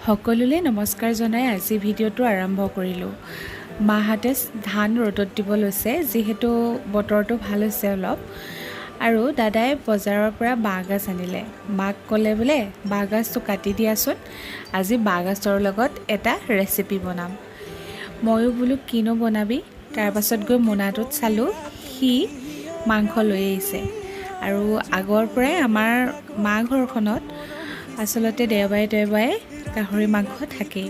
সকলোলৈ নমস্কাৰ জনাই আজি ভিডিঅ'টো আৰম্ভ কৰিলোঁ। মাহঁতে ধান ৰ'দত দিব লৈছে, যিহেতু বতৰটো ভাল হৈছে অলপ। আৰু দাদাই বজাৰৰ পৰা বাঁহগাজ আনিলে। মাক ক'লে বোলে বাঁহগাজটো কাটি দিয়াচোন, আজি বাঁহগাজৰ লগত এটা ৰেচিপি বনাম। ময়ো বোলো কিনো বনাবি, তাৰপাছত গৈ মোনাটোত চালোঁ সি মাংস লৈ আহিছে। আৰু আগৰ পৰাই আমাৰ মা ঘৰখনত আচলতে দেওবাৰে গাহৰি মাংস থাকেই।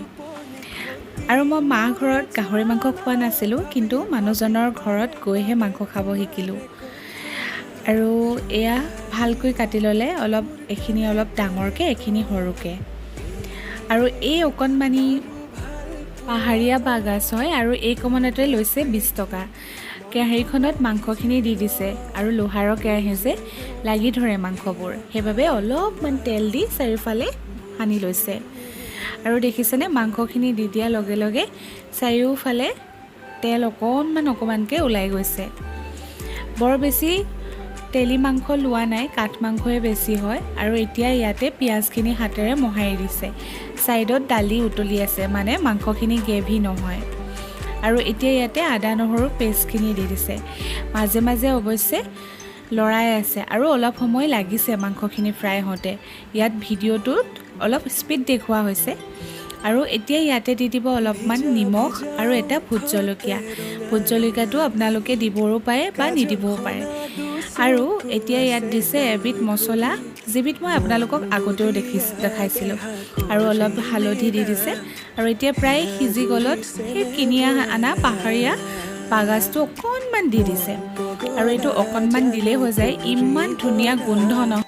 আৰু মই মা ঘৰত গাহৰি মাংস খোৱা নাছিলোঁ, কিন্তু মানুহজনৰ ঘৰত গৈহে মাংস খাব শিকিলোঁ। আৰু এয়া ভালকৈ কাটি ল'লে, এইখিনি অলপ ডাঙৰকৈ, এইখিনি সৰুকৈ। আৰু এই অকণমানি পাহাৰীয়া বাঁহগাজ হয়, আৰু এই কমনতে লৈছে 20 টকা। কেৰাহীখনত মাংসখিনি দি দিছে, আৰু লোহাৰৰ কেৰাহী যে লাগি ধৰে মাংসবোৰ, সেইবাবে অলপমান তেল দি চাৰিওফালে সানি লৈছে। আৰু দেখিছেনে, মাংসখিনি দি দিয়াৰ লগে লগে চাৰিওফালে তেল অকণমানকৈ ওলাই গৈছে। বৰ বেছি তেলি মাংস লোৱা নাই, কাঠ মাংসই বেছি হয়। আৰু এতিয়া ইয়াতে পিঁয়াজখিনি হাতেৰে মোহাৰি দিছে। ছাইডত দালি উতলি আছে, মানে মাংসখিনি গ্ৰেভি নহয়। আৰু এতিয়া ইয়াতে আদা নহৰু পেষ্টখিনি দি দিছে। মাজে মাজে অৱশ্যে লৰাই আছে, আৰু অলপ সময় লাগিছে মাংসখিনি ফ্ৰাই হওঁতে। ইয়াত ভিডিঅ'টোত অলপ স্পীড দেখুওৱা হৈছে। আৰু এতিয়া ইয়াতে দি দিব অলপমান নিমখ আৰু এটা ভোট জলকীয়া। ভোট জলকীয়াটো আপোনালোকে দিবও পাৰে বা নিদিবও পাৰে। আৰু এতিয়া ইয়াত দিছে এবিধ মছলা, যিবিধ মই আপোনালোকক আগতেও দেখাইছিলোঁ। আৰু অলপ হালধি দি দিছে। আৰু এতিয়া প্ৰায় সিজি গ'লত সেই কিনি অনা পাহাৰীয়া বাঁহগাজটো অকণমান দি দিছে। আৰু এইটো অকণমান দিলেই হৈ যায়, ইমান ধুনীয়া গোন্ধ নহয়।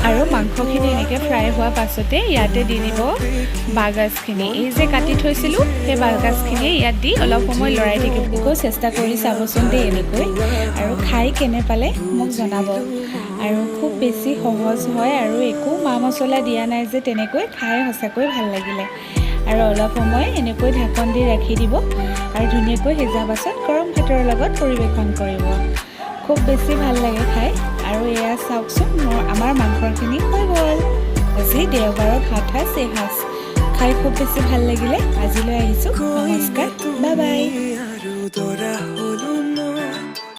আৰু মাংসখিনি এনেকৈ ফ্ৰাই হোৱাৰ পাছতে ইয়াতে দি দিব বাঁহগাজখিনি। এই যে কাটি থৈছিলোঁ, সেই বাঁহগাজখিনি ইয়াত দি অলপ সময় লৰাই থাকিব। চেষ্টা কৰি চাবচোন দেই এনেকৈ। আৰু খাই কেনে পালে মোক জনাব। আৰু খুব বেছি সহজ হয়, আৰু একো মা মছলা দিয়া নাই যে, তেনেকৈ খাই সঁচাকৈ ভাল লাগিলে। আৰু অলপ সময় এনেকৈ ঢাকন দি ৰাখি দিব, আৰু ধুনীয়াকৈ সিজা পাছত গৰম ভাতৰ লগত পৰিৱেশন কৰিব। খুব বেছি ভাল লাগে খাই। আৰু এয়া চাওকচোন, আমাৰ মাংসখিনি হৈ গ'ল। আজি দেওবাৰৰ ভাত সাজ এসাঁজ খাই খুব বেছি ভাল লাগিলে। আজিলৈ আহিছোঁ, নমস্কাৰ, বাই বাই।